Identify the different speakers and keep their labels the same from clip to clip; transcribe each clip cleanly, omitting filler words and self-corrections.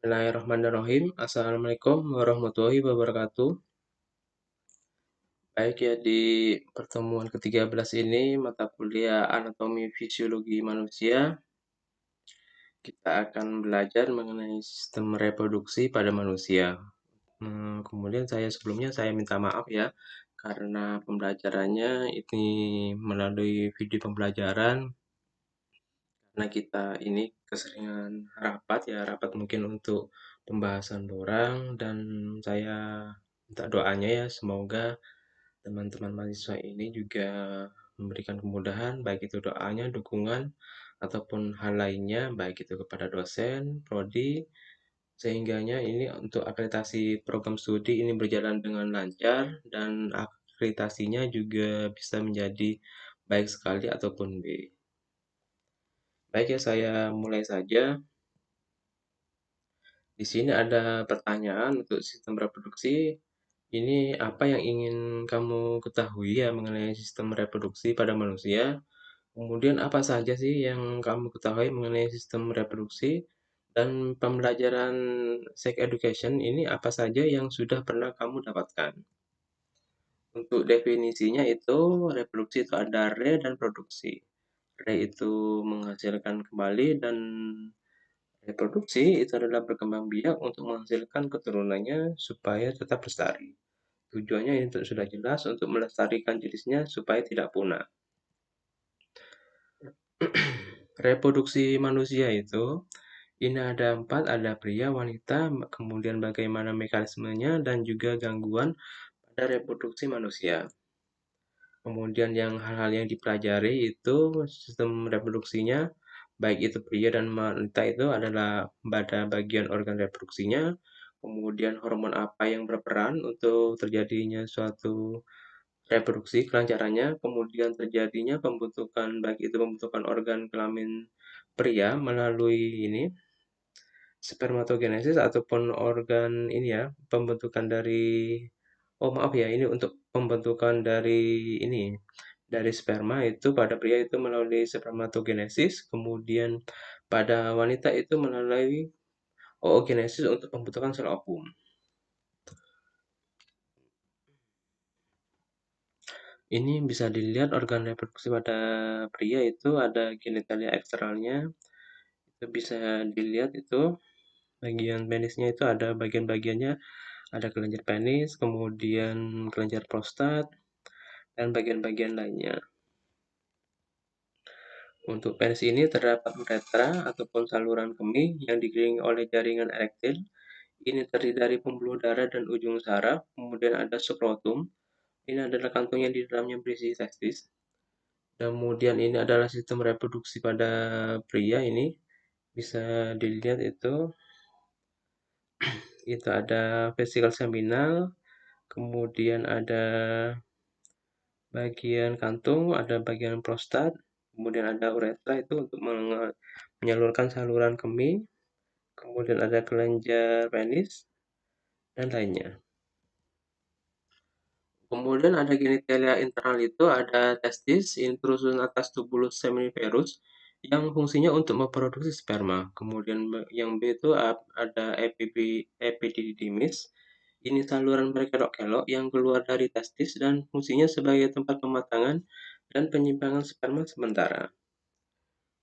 Speaker 1: Bismillahirrahmanirrahim. Assalamualaikum warahmatullahi wabarakatuh. Baik ya, di pertemuan ke-13 ini, mata kuliah Anatomi Fisiologi Manusia, kita akan belajar mengenai sistem reproduksi pada manusia. Kemudian sebelumnya saya minta maaf ya, karena pembelajarannya ini melalui video pembelajaran, karena kita ini keseringan rapat mungkin untuk pembahasan dorang, dan saya minta doanya ya, semoga teman-teman mahasiswa ini juga memberikan kemudahan, baik itu doanya, dukungan, ataupun hal lainnya, baik itu kepada dosen, prodi, sehingganya ini untuk akreditasi program studi ini berjalan dengan lancar, dan akreditasinya juga bisa menjadi baik sekali ataupun B. Baik ya, saya mulai saja. Di sini ada pertanyaan untuk sistem reproduksi. Ini apa yang ingin kamu ketahui ya mengenai sistem reproduksi pada manusia? Kemudian apa saja sih yang kamu ketahui mengenai sistem reproduksi? Dan pembelajaran sex education ini apa saja yang sudah pernah kamu dapatkan? Untuk definisinya itu, reproduksi itu ada re dan produksi. Re itu menghasilkan kembali, dan reproduksi itu adalah berkembang biak untuk menghasilkan keturunannya supaya tetap lestari. Tujuannya ini sudah jelas, untuk melestarikan jenisnya supaya tidak punah. Reproduksi manusia itu, ini ada 4, ada pria, wanita, kemudian bagaimana mekanismenya, dan juga gangguan pada reproduksi manusia. Kemudian hal-hal yang dipelajari itu sistem reproduksinya, baik itu pria dan wanita itu adalah pada bagian organ reproduksinya, kemudian hormon apa yang berperan untuk terjadinya suatu reproduksi kelancarannya, kemudian terjadinya pembentukan, baik itu pembentukan organ kelamin pria melalui ini spermatogenesis, ataupun organ ini ya, pembentukan dari, oh maaf ya, ini untuk pembentukan dari ini, dari sperma itu pada pria itu melalui spermatogenesis, kemudian pada wanita itu melalui oogenesis untuk pembentukan sel ovum. Ini bisa dilihat organ reproduksi pada pria itu ada genitalia eksternalnya, itu bisa dilihat itu bagian penisnya itu ada bagian-bagiannya, ada kelenjar penis, kemudian kelenjar prostat, dan bagian-bagian lainnya. Untuk penis ini terdapat uretra ataupun saluran kemih yang dikelilingi oleh jaringan erektil. Ini terdiri dari pembuluh darah dan ujung saraf, kemudian ada skrotum. Ini adalah kantung yang di dalamnya berisi testis. Kemudian ini adalah sistem reproduksi pada pria, ini bisa dilihat itu ada vesikel seminal, kemudian ada bagian kantung, ada bagian prostat, kemudian ada uretra itu untuk menyalurkan saluran kemih, kemudian ada kelenjar penis, dan lainnya. Kemudian ada genitalia internal itu ada testis, intrusus atas tubulus seminiferus, yang fungsinya untuk memproduksi sperma. Kemudian yang B itu ada epididymis. Ini saluran berkelok-kelok yang keluar dari testis dan fungsinya sebagai tempat pematangan dan penyimpangan sperma sementara.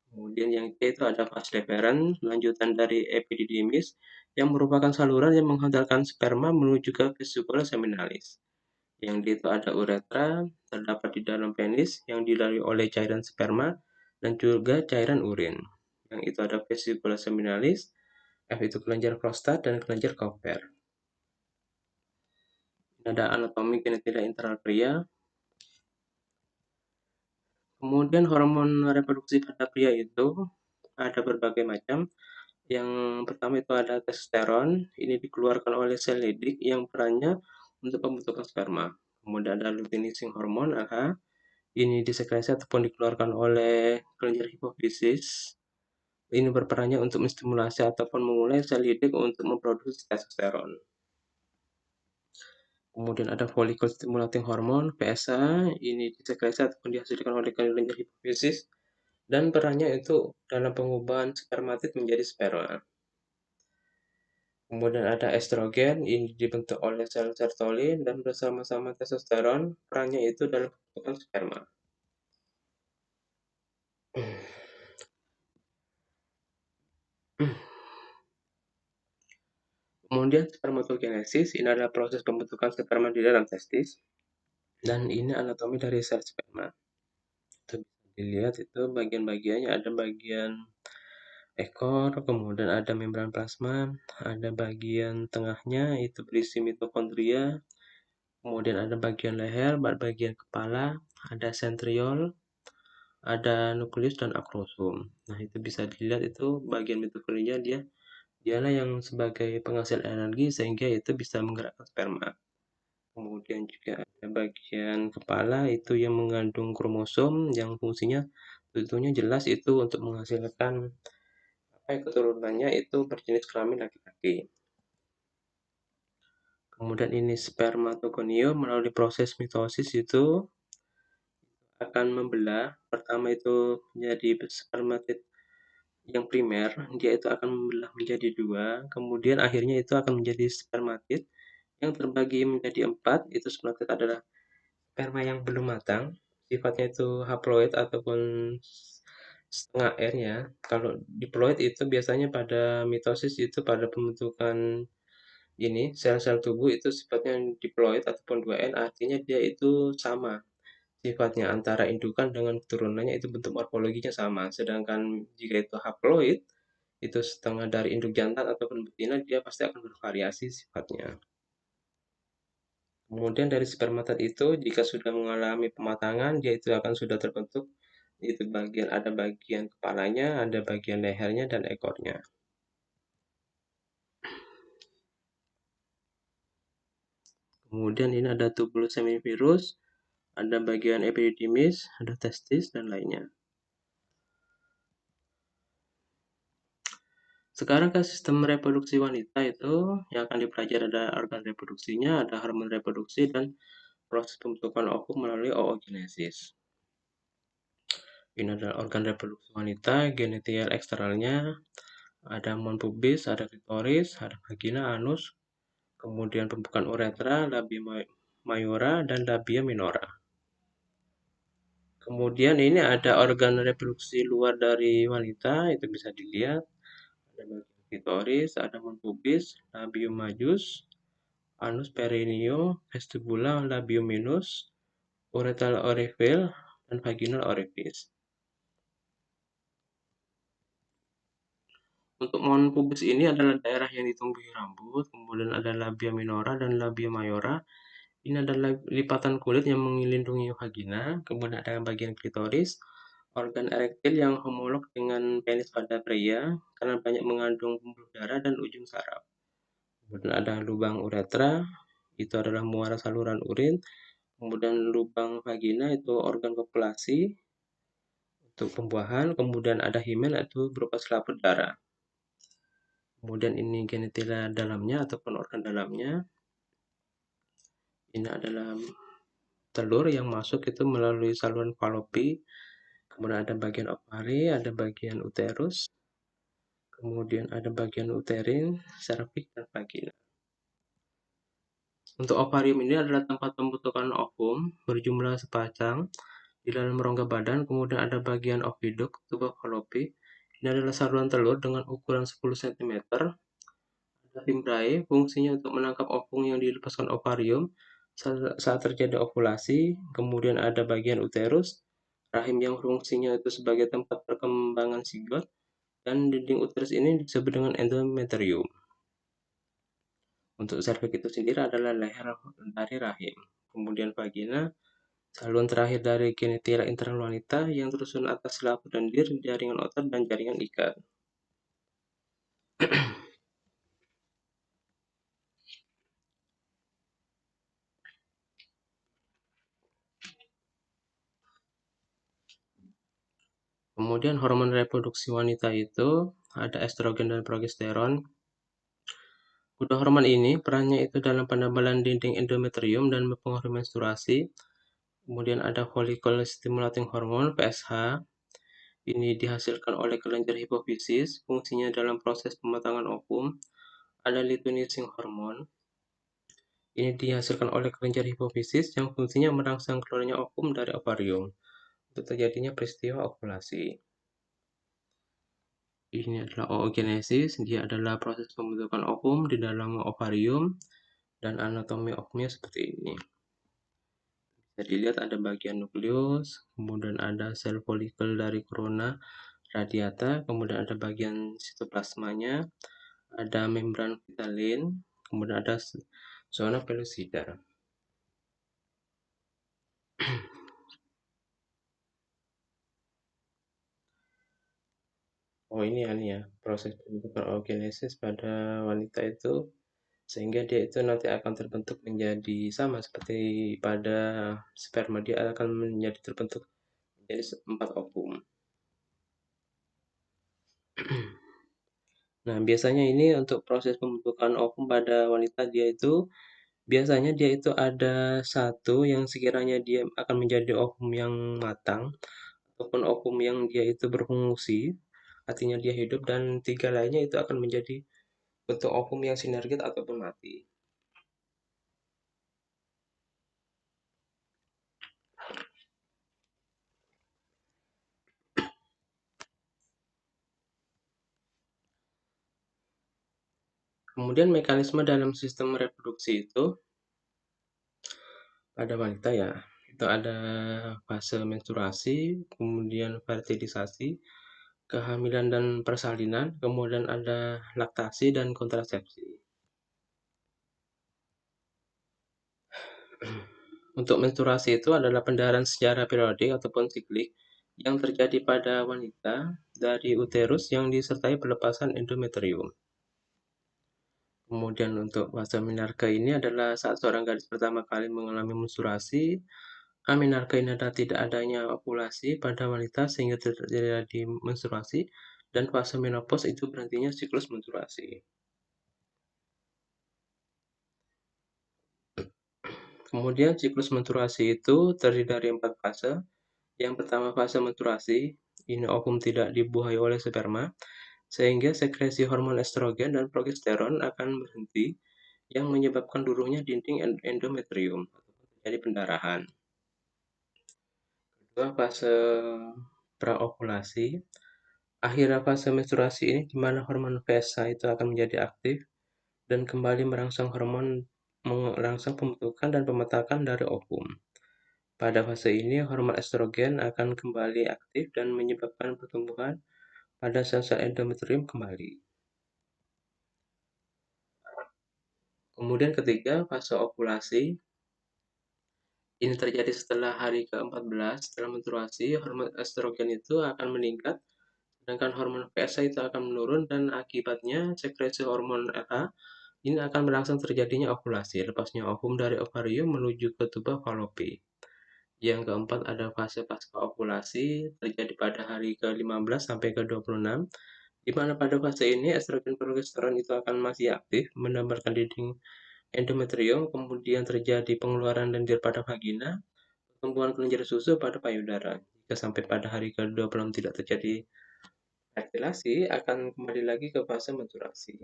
Speaker 1: Kemudian yang C itu ada vas deferens, lanjutan dari epididymis, yang merupakan saluran yang menghantarkan sperma menuju ke vesicula seminalis. Yang D itu ada uretra, terdapat di dalam penis, yang dilalui oleh cairan sperma dan juga cairan urin. Yang itu ada vesicula seminalis, F itu kelenjar prostat, dan kelenjar Cowper. Ada anatomi genitalia internal pria. Kemudian hormon reproduksi pada pria itu ada berbagai macam. Yang pertama itu ada testosteron, ini dikeluarkan oleh sel Leydig yang perannya untuk pembentukan sperma. Kemudian ada luteinizing hormon (LH), ini disekresi ataupun dikeluarkan oleh kelenjar hipofisis. Ini berperannya untuk menstimulasi ataupun memulai sel Leydig untuk memproduksi testosteron. Kemudian ada follicle stimulating hormone (PSA), ini disekresi ataupun dihasilkan oleh kelenjar hipofisis, dan perannya itu dalam pengubahan spermatid menjadi sperma. Kemudian ada estrogen, ini dibentuk oleh sel Sertoli dan bersama-sama testosteron, perannya itu dalam pembentukan sperma. Kemudian spermatogenesis, ini adalah proses pembentukan sperma di dalam testis, dan ini anatomi dari sel sperma. Itu bisa dilihat itu bagian-bagiannya, ada bagian ekor, kemudian ada membran plasma, ada bagian tengahnya itu berisi mitokondria, kemudian ada bagian leher, bagian kepala, ada sentriol, ada nukleus dan akrosom. Nah, itu bisa dilihat itu bagian mitokondria dialah yang sebagai penghasil energi sehingga itu bisa menggerakkan sperma. Kemudian juga ada bagian kepala itu yang mengandung kromosom yang fungsinya tentunya jelas itu untuk menghasilkan keturunannya itu berjenis kelamin laki-laki. Kemudian ini spermatogonium melalui proses mitosis itu akan membelah. Pertama itu menjadi spermatid yang primer, dia itu akan membelah menjadi dua, kemudian akhirnya itu akan menjadi spermatid yang terbagi menjadi empat. Itu spermatid adalah sperma yang belum matang, sifatnya itu haploid ataupun setengah R ya. Kalau diploid itu biasanya pada mitosis itu pada pembentukan ini sel-sel tubuh itu sifatnya diploid ataupun 2N, artinya dia itu sama sifatnya antara indukan dengan keturunannya itu bentuk morfologinya sama. Sedangkan jika itu haploid itu setengah dari induk jantan ataupun betina, dia pasti akan bervariasi sifatnya. Kemudian dari spermatid itu jika sudah mengalami pematangan, dia itu akan sudah terbentuk itu ada bagian kepalanya, ada bagian lehernya dan ekornya. Kemudian ini ada tubulus semivirus, ada bagian epididymis, ada testis dan lainnya. Sekarang ke sistem reproduksi wanita itu yang akan dipelajari ada organ reproduksinya, ada hormon reproduksi dan proses pembentukan ovum melalui oogenesis. Ini adalah organ reproduksi wanita, genitial eksternalnya, ada mon pubis, ada klitoris, ada vagina, anus, kemudian pembukaan uretra, labia mayora, dan labia minora. Kemudian ini ada organ reproduksi luar dari wanita, itu bisa dilihat. Ada bagian klitoris, ada mon pubis, labium majus, anus perineum, vestibula, labium minus, uretal orifice, dan vaginal orifice. Untuk mon pubis ini adalah daerah yang ditumbuhi rambut, kemudian ada labia minora dan labia mayora. Ini adalah lipatan kulit yang melindungi vagina, kemudian ada bagian klitoris, organ erektil yang homolog dengan penis pada pria karena banyak mengandung pembuluh darah dan ujung saraf. Kemudian ada lubang uretra, itu adalah muara saluran urin. Kemudian lubang vagina itu organ kopulasi untuk pembuahan. Kemudian ada himen itu berupa selaput darah. Kemudian ini genitila dalamnya ataupun organ dalamnya. Ini adalah telur yang masuk itu melalui saluran falopi. Kemudian ada bagian ovari, ada bagian uterus. Kemudian ada bagian uterin, serviks, dan vagina. Untuk ovarium ini adalah tempat pembentukan ovum berjumlah sepasang di dalam rongga badan. Kemudian ada bagian oviduk, tuba falopi. Ini adalah saluran telur dengan ukuran 10 cm. Ada fimbrae, fungsinya untuk menangkap ovum yang dilepaskan ovarium saat terjadi ovulasi. Kemudian ada bagian uterus, rahim yang fungsinya itu sebagai tempat perkembangan zigot, dan dinding uterus ini disebut dengan endometrium. Untuk serviks itu sendiri adalah leher dari rahim. Kemudian vagina, saluran terakhir dari genitila internal wanita yang tersusun atas selaput lendir, jaringan otot, dan jaringan ikat. Kemudian hormon reproduksi wanita itu ada estrogen dan progesteron. Kedua hormon ini perannya itu dalam penebalan dinding endometrium dan mempengaruhi menstruasi. Kemudian ada follicle stimulating hormone (FSH). Ini dihasilkan oleh kelenjar hipofisis, fungsinya dalam proses pematangan ovum. ada luteinizing hormon. Ini dihasilkan oleh kelenjar hipofisis yang fungsinya merangsang keluarnya ovum dari ovarium untuk terjadinya peristiwa ovulasi. Ini adalah oogenesis, dia adalah proses pembentukan ovum di dalam ovarium dan anatomi ovumnya seperti ini. Bisa dilihat ada bagian nukleus, kemudian ada sel folikel dari korona radiata, kemudian ada bagian sitoplasmanya, ada membran vitalin, kemudian ada zona pellucida. Oh ini ya, proses pembentukan oogenesis pada wanita itu sehingga dia itu nanti akan terbentuk menjadi sama seperti pada sperma, dia akan menjadi terbentuk menjadi 4 ovum. Nah, biasanya ini untuk proses pembentukan ovum pada wanita biasanya dia itu ada satu yang sekiranya dia akan menjadi ovum yang matang ataupun ovum yang dia itu berfungsi, artinya dia hidup, dan 3 lainnya itu akan menjadi bentuk ovum yang sinergit ataupun mati. Kemudian mekanisme dalam sistem reproduksi itu pada wanita ya, itu ada fase menstruasi, kemudian fertilisasi, kehamilan dan persalinan, kemudian ada laktasi dan kontrasepsi. Untuk menstruasi itu adalah pendarahan secara periodik ataupun siklik yang terjadi pada wanita dari uterus yang disertai pelepasan endometrium. Kemudian untuk fase menarche ini adalah saat seorang gadis pertama kali mengalami menstruasi. Amenarche ini adalah tidak adanya ovulasi pada wanita sehingga terjadi menstruasi, dan fase menopause itu berhentinya siklus menstruasi. Kemudian siklus menstruasi itu terdiri dari 4 fase. Yang pertama fase menstruasi, ini ovum tidak dibuahi oleh sperma, sehingga sekresi hormon estrogen dan progesteron akan berhenti yang menyebabkan turunnya dinding endometrium, jadi pendarahan. Kedua, fase praovulasi. Akhir fase menstruasi ini di mana hormon VSH itu akan menjadi aktif dan kembali merangsang pembentukan dan pemetakan dari ovum. Pada fase ini, hormon estrogen akan kembali aktif dan menyebabkan pertumbuhan pada sel-sel endometrium kembali. Kemudian ketiga, fase ovulasi. Ini terjadi setelah hari ke-14 setelah menstruasi, hormon estrogen itu akan meningkat, sedangkan hormon VSH itu akan menurun, dan akibatnya sekresi hormon LH ini akan merangsang terjadinya ovulasi, lepasnya ovum dari ovarium menuju ke tuba falopi. Yang keempat ada fase pasca ovulasi, terjadi pada hari ke-15 sampai ke-26, di mana pada fase ini estrogen progesteron itu akan masih aktif menambahkan dinding endometrium, kemudian terjadi pengeluaran lendir pada vagina, pertumbuhan kelenjar susu pada payudara. Jika sampai pada hari ke-26 tidak terjadi fertilasi, akan kembali lagi ke fase menstruasi.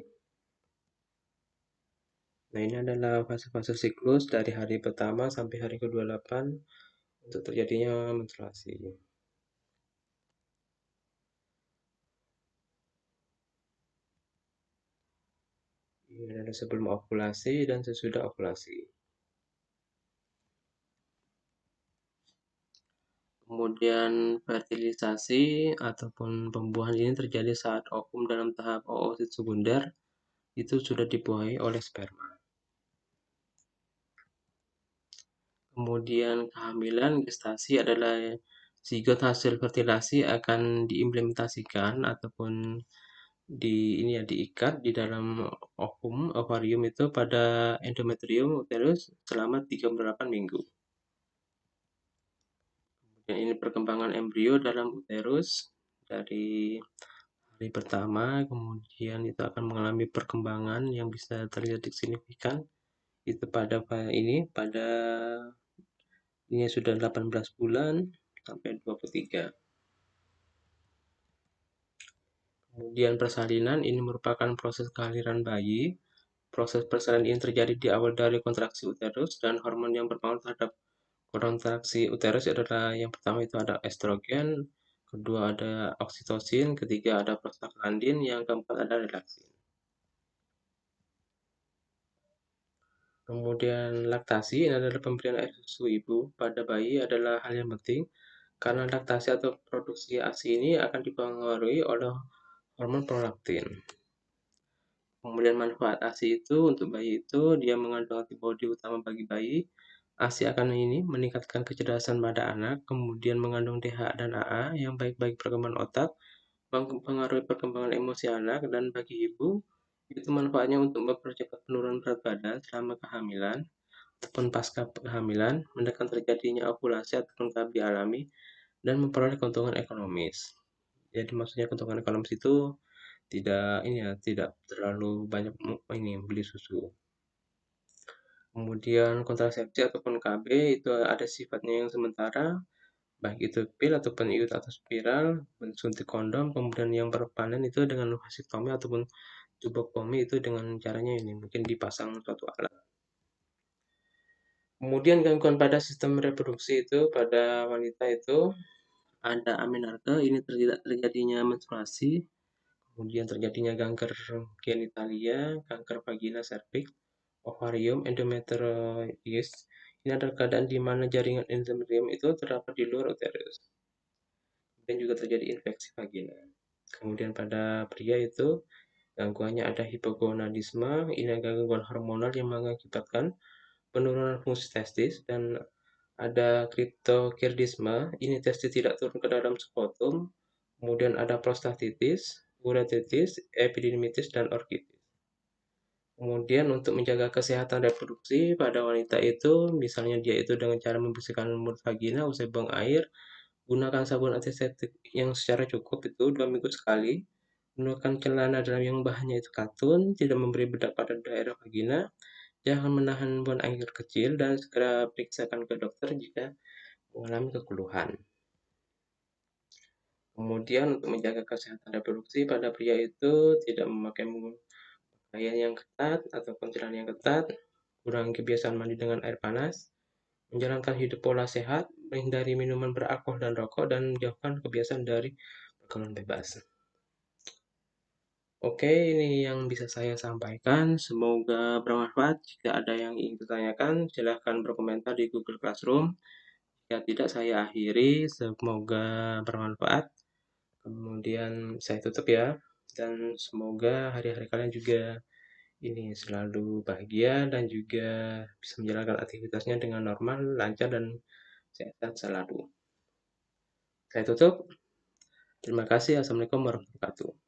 Speaker 1: Nah, ini adalah fase-fase siklus dari hari pertama sampai hari ke-28 untuk terjadinya menstruasi. Ini adalah sebelum ovulasi dan sesudah ovulasi. Kemudian fertilisasi ataupun pembuahan ini terjadi saat ovum dalam tahap oosit sekunder itu sudah dibuahi oleh sperma. Kemudian kehamilan, gestasi adalah zigot hasil fertilasi akan diimplementasikan ataupun diikat di dalam ovarium itu pada endometrium uterus selama 38 minggu. Dan ini perkembangan embrio dalam uterus dari hari pertama, kemudian itu akan mengalami perkembangan yang bisa terlihat signifikan itu pada ini sudah 18 bulan sampai 23. Kemudian persalinan ini merupakan proses kelahiran bayi Proses persalinan ini terjadi di awal dari kontraksi uterus dan hormon yang berpengaruh terhadap kontraksi uterus adalah yang pertama itu ada estrogen, kedua ada oksitosin, ketiga ada prostaglandin, yang keempat ada relaksin. Kemudian laktasi ini adalah pemberian air susu ibu pada bayi adalah hal yang penting karena laktasi atau produksi ASI ini akan dipengaruhi oleh hormon prolaktin. Kemudian manfaat ASI itu untuk bayi itu dia mengandung antibodi utama bagi bayi. ASI akan ini meningkatkan kecerdasan pada anak, kemudian mengandung DHA dan AA yang baik bagi perkembangan otak, mempengaruhi perkembangan emosi anak, dan bagi ibu itu manfaatnya untuk mempercepat penurunan berat badan selama kehamilan ataupun pasca kehamilan, menekan terjadinya ovulasi ataupun KB alami, dan memperoleh keuntungan ekonomis. Jadi maksudnya keuntungan ekonomis itu tidak terlalu banyak ini beli susu. Kemudian kontrasepsi ataupun KB itu ada sifatnya yang sementara, baik itu pil ataupun IUD atau spiral, suntik kondom, kemudian yang permanen itu dengan vasektomi ataupun tubektomi itu dengan caranya ini mungkin dipasang suatu alat. Kemudian gangguan pada sistem reproduksi itu pada wanita itu ada amenarke, ini terjadinya menstruasi, kemudian terjadinya kanker genitalia, kanker vagina serviks, ovarium, endometriosis. Ini adalah keadaan di mana jaringan endometrium itu terdapat di luar uterus. Dan juga terjadi infeksi vagina. Kemudian pada pria itu gangguannya ada hipogonadisme, ini gangguan hormonal yang mengakibatkan penurunan fungsi testis, dan ada kriptokirdisme, ini testis tidak turun ke dalam skrotum, kemudian ada prostatitis, uretitis, epididymitis, dan orkitis. Kemudian untuk menjaga kesehatan reproduksi pada wanita itu, misalnya dia itu dengan cara membersihkan mulut vagina usai buang air, gunakan sabun antiseptik yang secara cukup itu 2 minggu sekali, gunakan celana dalam yang bahannya itu katun, tidak memberi bedak pada daerah vagina, jangan menahan buang air kecil, dan segera periksakan ke dokter jika mengalami keluhan. Kemudian untuk menjaga kesehatan reproduksi pada pria itu tidak memakai pakaian yang ketat ataupun celana yang ketat, kurangi kebiasaan mandi dengan air panas, menjalankan hidup pola sehat, menghindari minuman beralkohol dan rokok, dan menjauhkan kebiasaan dari pergaulan bebas. Oke, ini yang bisa saya sampaikan. Semoga bermanfaat. Jika ada yang ingin ditanyakan, silahkan berkomentar di Google Classroom. Jika tidak, saya akhiri. Semoga bermanfaat. Kemudian saya tutup ya. Dan semoga hari-hari kalian juga ini selalu bahagia dan juga bisa menjalankan aktivitasnya dengan normal, lancar, dan sehat selalu. Saya tutup. Terima kasih. Assalamualaikum warahmatullahi wabarakatuh.